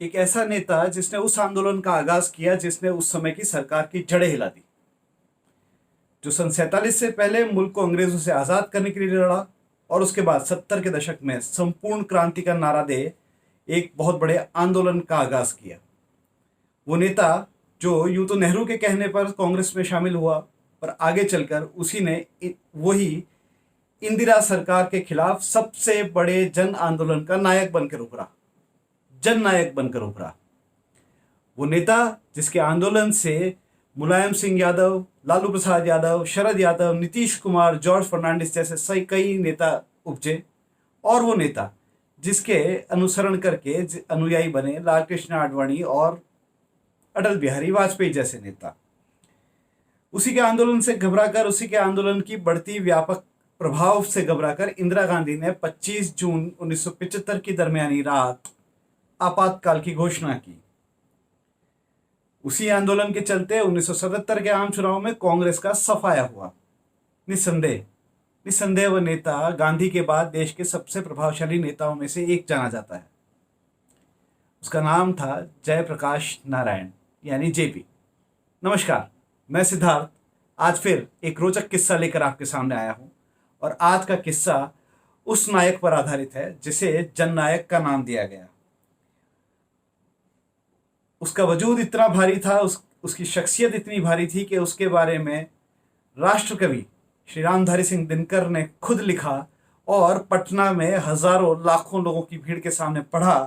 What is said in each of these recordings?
एक ऐसा नेता जिसने उस आंदोलन का आगाज किया जिसने उस समय की सरकार की जड़ें हिला दी, जो सन 47 से पहले मुल्क को अंग्रेजों से आजाद करने के लिए लड़ा और उसके बाद 70 के दशक में संपूर्ण क्रांति का नारा दे एक बहुत बड़े आंदोलन का आगाज किया। वो नेता जो यूं तो नेहरू के कहने पर कांग्रेस में शामिल हुआ, पर आगे चलकर उसी ने वही इंदिरा सरकार के खिलाफ सबसे बड़े जन आंदोलन का नायक बनकर उभरा, जननायक बनकर उभरा। वो नेता जिसके आंदोलन से मुलायम सिंह यादव, लालू प्रसाद यादव, शरद यादव, नीतीश कुमार, जॉर्ज फर्नांडिस जैसे कई नेता उपजे, और वो नेता जिसके अनुसरण करके अनुयायी बने लाल कृष्ण आडवाणी और अटल बिहारी वाजपेयी जैसे नेता। उसी के आंदोलन से घबराकर, उसी के आंदोलन की बढ़ती व्यापक प्रभाव से घबराकर इंदिरा गांधी ने 25 जून 1975 की दरमियानी रात आपातकाल की घोषणा की। उसी आंदोलन के चलते 1977 के आम चुनाव में कांग्रेस का सफाया हुआ। निसंदेह वह नेता गांधी के बाद देश के सबसे प्रभावशाली नेताओं में से एक जाना जाता है। उसका नाम था जयप्रकाश नारायण यानी जेपी। नमस्कार, मैं सिद्धार्थ आज फिर एक रोचक किस्सा लेकर आपके सामने आया हूं, और आज का किस्सा उस नायक पर आधारित है जिसे जननायक का नाम दिया गया। उसका वजूद इतना भारी था, उसकी शख्सियत इतनी भारी थी कि उसके बारे में राष्ट्रकवि श्री रामधारी सिंह दिनकर ने खुद लिखा और पटना में हजारों लाखों लोगों की भीड़ के सामने पढ़ा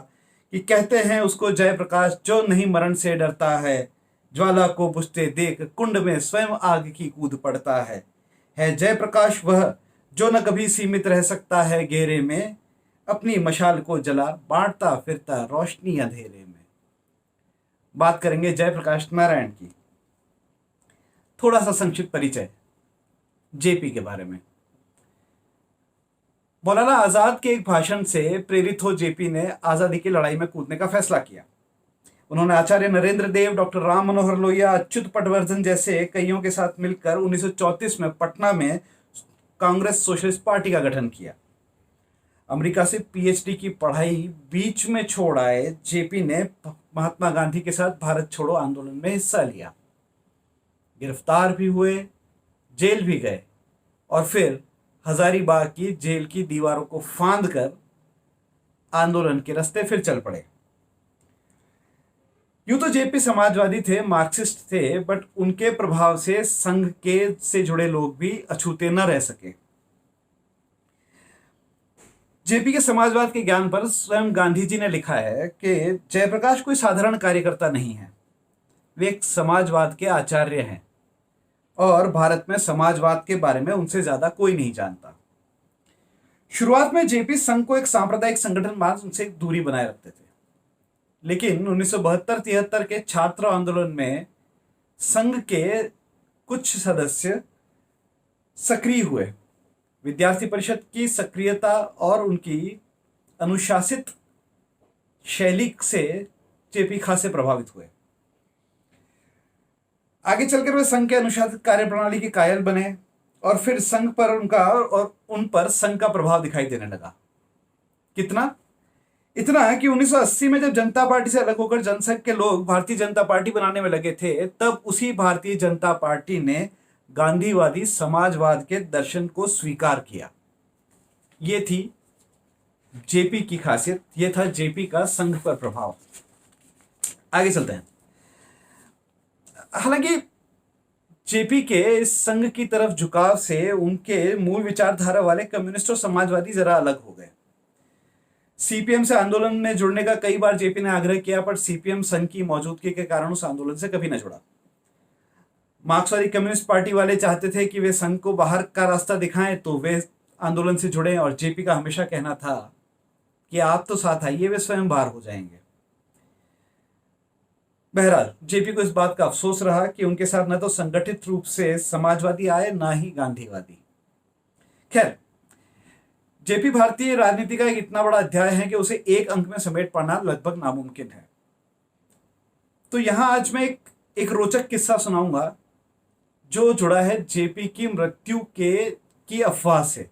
कि कहते हैं उसको जयप्रकाश जो नहीं मरण से डरता है, ज्वाला को बुझते देख कुंड में स्वयं आग की कूद पड़ता है जयप्रकाश वह जो न कभी सीमित रह सकता है घेरे में, अपनी मशाल को जला बांटता फिरता रोशनी अंधेरे में। बात करेंगे जयप्रकाश नारायण की। थोड़ा सा संक्षिप्त परिचय जेपी के बारे में। मौलाना आजाद के एक भाषण से प्रेरित हो जेपी ने आजादी की लड़ाई में कूदने का फैसला किया। उन्होंने आचार्य नरेंद्र देव, डॉक्टर राम मनोहर लोहिया, अच्युत पटवर्धन जैसे कईयों के साथ मिलकर 1934 में पटना में कांग्रेस सोशलिस्ट पार्टी का गठन किया। अमेरिका से पीएचडी की पढ़ाई बीच में छोड़ आए जेपी ने महात्मा गांधी के साथ भारत छोड़ो आंदोलन में हिस्सा लिया। गिरफ्तार भी हुए, जेल भी गए, और फिर हजारीबाग की जेल की दीवारों को फांद कर आंदोलन के रास्ते फिर चल पड़े। यूं तो जेपी समाजवादी थे, मार्क्सिस्ट थे, बट उनके प्रभाव से संघ के से जुड़े लोग भी अछूते न रह सके। जेपी के समाजवाद के ज्ञान पर स्वयं गांधी जी ने लिखा है कि जयप्रकाश कोई साधारण कार्यकर्ता नहीं है, वे एक समाजवाद के आचार्य हैं, और भारत में समाजवाद के बारे में उनसे ज्यादा कोई नहीं जानता। शुरुआत में जेपी संघ को एक सांप्रदायिक संगठन मान उनसे एक दूरी बनाए रखते थे, लेकिन 1972-73 के छात्र आंदोलन में संघ के कुछ सदस्य सक्रिय हुए। विद्यार्थी परिषद की सक्रियता और उनकी अनुशासित शैली से जेपी खासे प्रभावित हुए। आगे चलकर वे संघ के अनुशासित कार्यप्रणाली के कायल बने, और फिर संघ पर उन पर संघ का प्रभाव दिखाई देने लगा। कितना? इतना कि 1980 में जब जनता पार्टी से अलग होकर जनसंघ के लोग भारतीय जनता पार्टी बनाने में लगे थे, तब उसी भारतीय जनता पार्टी ने गांधीवादी समाजवाद के दर्शन को स्वीकार किया। ये थी जेपी की खासियत, ये था जेपी का संघ पर प्रभाव। आगे चलते हैं। हालांकि जेपी के इस संघ की तरफ झुकाव से उनके मूल विचारधारा वाले कम्युनिस्ट और समाजवादी जरा अलग हो गए। सीपीएम से आंदोलन में जुड़ने का कई बार जेपी ने आग्रह किया, पर सीपीएम संघ की मौजूदगी के कारण उस आंदोलन से कभी न जुड़ा। मार्क्सवादी कम्युनिस्ट पार्टी वाले चाहते थे कि वे संघ को बाहर का रास्ता दिखाएं तो वे आंदोलन से जुड़ें, और जेपी का हमेशा कहना था कि आप तो साथ आइए, वे स्वयं बाहर हो जाएंगे। बहरहाल जेपी को इस बात का अफसोस रहा कि उनके साथ न तो संगठित रूप से समाजवादी आए, ना ही गांधीवादी। खैर, जेपी भारतीय राजनीति का एक इतना बड़ा अध्याय है कि उसे एक अंक में समेट पाना लगभग नामुमकिन है। तो यहां आज मैं एक रोचक किस्सा सुनाऊंगा जो जुड़ा है जेपी की मृत्यु की अफवाह से।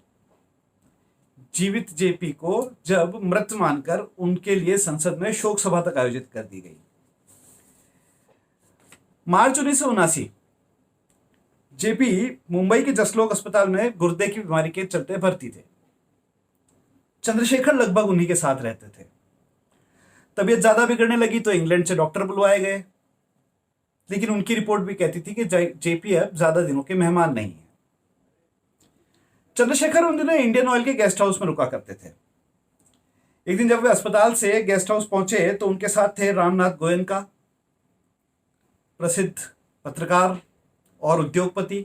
जीवित जेपी को जब मृत मानकर उनके लिए संसद में शोक सभा तक आयोजित कर दी गई। मार्च 1979 जेपी मुंबई के जसलोक अस्पताल में गुर्दे की बीमारी के चलते भर्ती थे। चंद्रशेखर लगभग उन्हीं के साथ रहते थे। तबीयत ज्यादा बिगड़ने लगी तो इंग्लैंड से डॉक्टर बुलवाए गए, लेकिन उनकी रिपोर्ट भी कहती थी कि जेपी अब ज्यादा दिनों के मेहमान नहीं है। चंद्रशेखर उन दिनों इंडियन ऑयल के गेस्ट हाउस में रुका करते थे। एक दिन जब वे अस्पताल से गेस्ट हाउस पहुंचे तो उनके साथ थे रामनाथ गोयनका, प्रसिद्ध पत्रकार और उद्योगपति,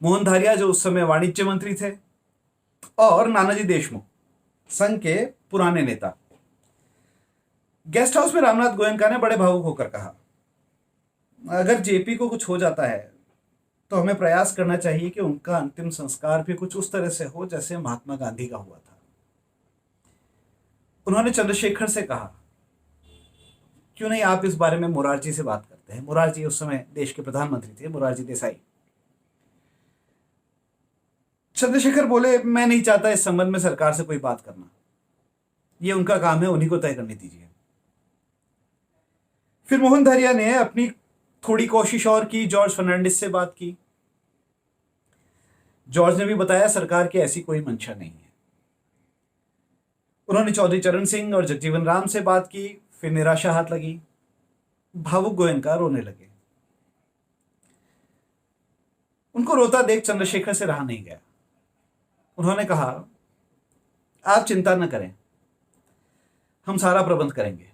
मोहन धारिया जो उस समय वाणिज्य मंत्री थे, और नानाजी देशमुख, संघ के पुराने नेता। गेस्ट हाउस में रामनाथ गोयनका ने बड़े भावुक होकर कहा, अगर जेपी को कुछ हो जाता है तो हमें प्रयास करना चाहिए कि उनका अंतिम संस्कार भी कुछ उस तरह से हो जैसे महात्मा गांधी का हुआ था। उन्होंने चंद्रशेखर से कहा, क्यों नहीं आप इस बारे में मोरारजी से बात करते हैं। मोरारजी उस समय देश के प्रधानमंत्री थे, मोरारजी देसाई। चंद्रशेखर बोले, मैं नहीं चाहता इस संबंध में सरकार से कोई बात करना, ये उनका काम है, उन्हीं को तय करने दीजिए। फिर मोहन धारिया ने अपनी थोड़ी कोशिश और की, जॉर्ज फर्नांडिस से बात की। जॉर्ज ने भी बताया सरकार की ऐसी कोई मंशा नहीं है। उन्होंने चौधरी चरण सिंह और जगजीवन राम से बात की, फिर निराशा हाथ लगी। भावुक गोयनका रोने लगे। उनको रोता देख चंद्रशेखर से रहा नहीं गया। उन्होंने कहा, आप चिंता न करें, हम सारा प्रबंध करेंगे।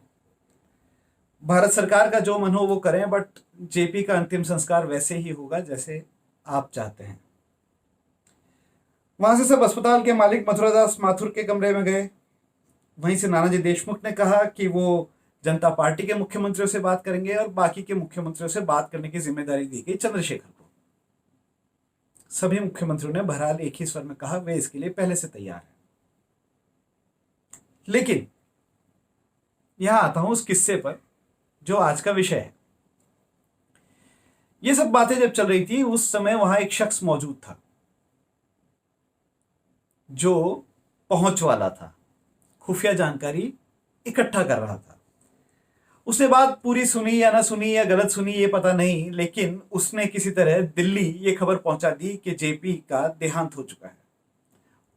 भारत सरकार का जो मन हो वो करें, बट जेपी का अंतिम संस्कार वैसे ही होगा जैसे आप चाहते हैं। वहां से सब अस्पताल के मालिक मथुरादास माथुर के कमरे में गए। वहीं से नानाजी देशमुख ने कहा कि वो जनता पार्टी के मुख्यमंत्रियों से बात करेंगे और बाकी के मुख्यमंत्रियों से बात करने की जिम्मेदारी दी गई चंद्रशेखर को। सभी मुख्यमंत्रियों ने बहरहाल एक ही स्वर में कहा वे इसके लिए पहले से तैयार हैं। लेकिन यहां आता हूं उस किस्से पर जो आज का विषय है। ये सब बातें जब चल रही थी उस समय वहां एक शख्स मौजूद था जो पहुंच वाला था, खुफिया जानकारी इकट्ठा कर रहा था। उसने बात पूरी सुनी या ना सुनी या गलत सुनी ये पता नहीं, लेकिन उसने किसी तरह दिल्ली ये खबर पहुंचा दी कि जेपी का देहांत हो चुका है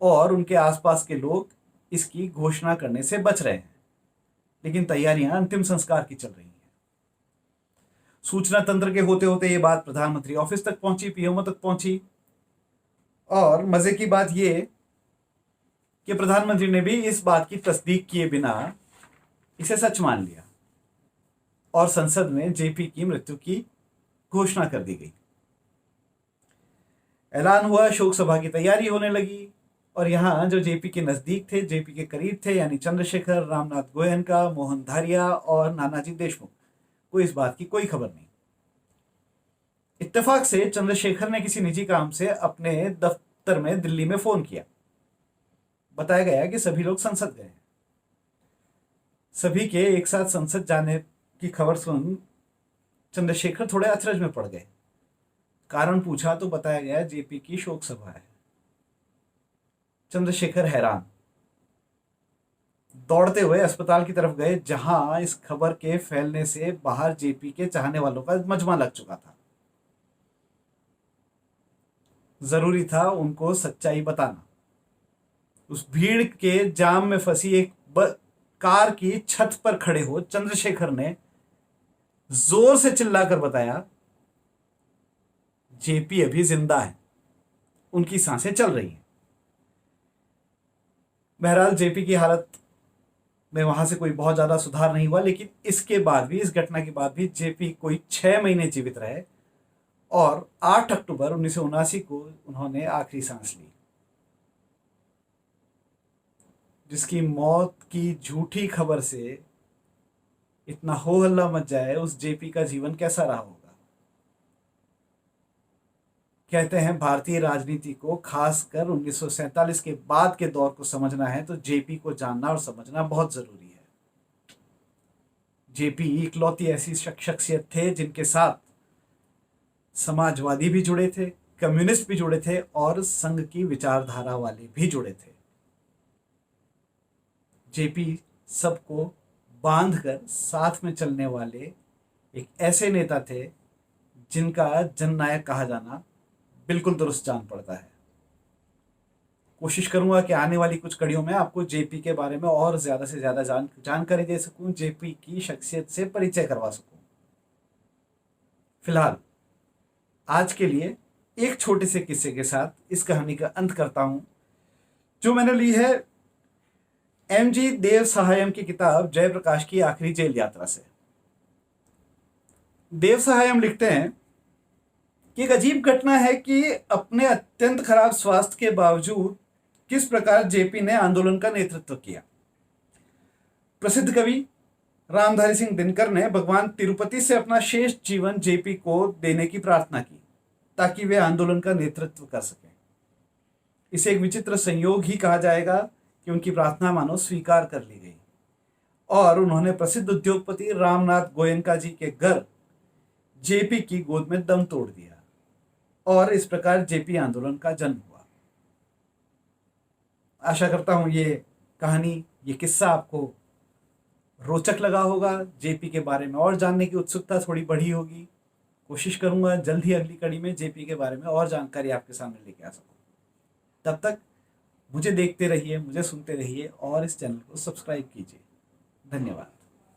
और उनके आसपास के लोग इसकी घोषणा करने से बच रहे हैं, लेकिन तैयारियां अंतिम संस्कार की चल रही हैं। सूचना तंत्र के होते होते ये बात प्रधानमंत्री ऑफिस तक पहुंची, पीएमओ तक पहुंची, और मजे की बात ये कि प्रधानमंत्री ने भी इस बात की तस्दीक किए बिना इसे सच मान लिया और संसद में जेपी की मृत्यु की घोषणा कर दी गई। ऐलान हुआ, शोक सभा की तैयारी होने लगी, और यहां जो जेपी के नजदीक थे, जेपी के करीब थे, यानी चंद्रशेखर, रामनाथ गोयनका, मोहन धारिया और नानाजी देशमुख को इस बात की कोई खबर नहीं। इत्तेफाक से चंद्रशेखर ने किसी निजी काम से अपने दफ्तर में दिल्ली में फोन किया। बताया गया कि सभी लोग संसद गए। सभी के एक साथ संसद जाने की खबर सुन चंद्रशेखर थोड़े अचरज में पड़ गए। कारण पूछा तो बताया गया जेपी की शोक सभा है। चंद्रशेखर हैरान, दौड़ते हुए अस्पताल की तरफ गए जहां इस खबर के फैलने से बाहर जेपी के चाहने वालों का मजमा लग चुका था। जरूरी था उनको सच्चाई बताना। उस भीड़ के जाम में फंसी एक कार की छत पर खड़े हो चंद्रशेखर ने जोर से चिल्लाकर बताया, जेपी अभी जिंदा है, उनकी सांसें चल रही हैं। बहरहाल जेपी की हालत में वहां से कोई बहुत ज्यादा सुधार नहीं हुआ, लेकिन इसके बाद भी, इस घटना के बाद भी जेपी कोई 6 महीने जीवित रहे और 8 अक्टूबर 1979 को उन्होंने आखिरी सांस ली। जिसकी मौत की झूठी खबर से इतना हो हल्ला मच जाए, उस जेपी का जीवन कैसा रहा होगा। कहते हैं भारतीय राजनीति को, खासकर 1947 के बाद के दौर को समझना है तो जेपी को जानना और समझना बहुत जरूरी है। जेपी इकलौती ऐसी शख्सियत थे जिनके साथ समाजवादी भी जुड़े थे, कम्युनिस्ट भी जुड़े थे और संघ की विचारधारा वाले भी जुड़े थे। जेपी सबको बांधकर साथ में चलने वाले एक ऐसे नेता थे जिनका जननायक कहा जाना बिल्कुल दुरुस्त जान पड़ता है। कोशिश करूंगा कि आने वाली कुछ कड़ियों में आपको जेपी के बारे में और ज़्यादा से ज़्यादा जानकारी दे सकूं, जेपी की शख्सियत से परिचय करवा सकूं। फिलहाल आज के लिए एक छोटे से किस्से के साथ इस कहानी का अंत करता हूं, जो मैंने ली है एमजी देव सहायम की किताब जयप्रकाश की आखिरी जेल यात्रा से। देव सहायम लिखते हैं कि एक अजीब घटना है कि अपने अत्यंत खराब स्वास्थ्य के बावजूद किस प्रकार जेपी ने आंदोलन का नेतृत्व किया। प्रसिद्ध कवि रामधारी सिंह दिनकर ने भगवान तिरुपति से अपना शेष जीवन जेपी को देने की प्रार्थना की ताकि वे आंदोलन का नेतृत्व कर सकें। इसे एक विचित्र संयोग ही कहा जाएगा कि उनकी प्रार्थना मानो स्वीकार कर ली गई और उन्होंने प्रसिद्ध उद्योगपति रामनाथ गोयनका जी के घर जेपी की गोद में दम तोड़ दिया और इस प्रकार जेपी आंदोलन का जन्म हुआ। आशा करता हूं ये कहानी, ये किस्सा आपको रोचक लगा होगा। जेपी के बारे में और जानने की उत्सुकता थोड़ी बढ़ी होगी। कोशिश करूंगा जल्द ही अगली कड़ी में जेपी के बारे में और जानकारी आपके सामने लेके आ सकूं। तब तक मुझे देखते रहिए, मुझे सुनते रहिए और इस चैनल को सब्सक्राइब कीजिए। धन्यवाद।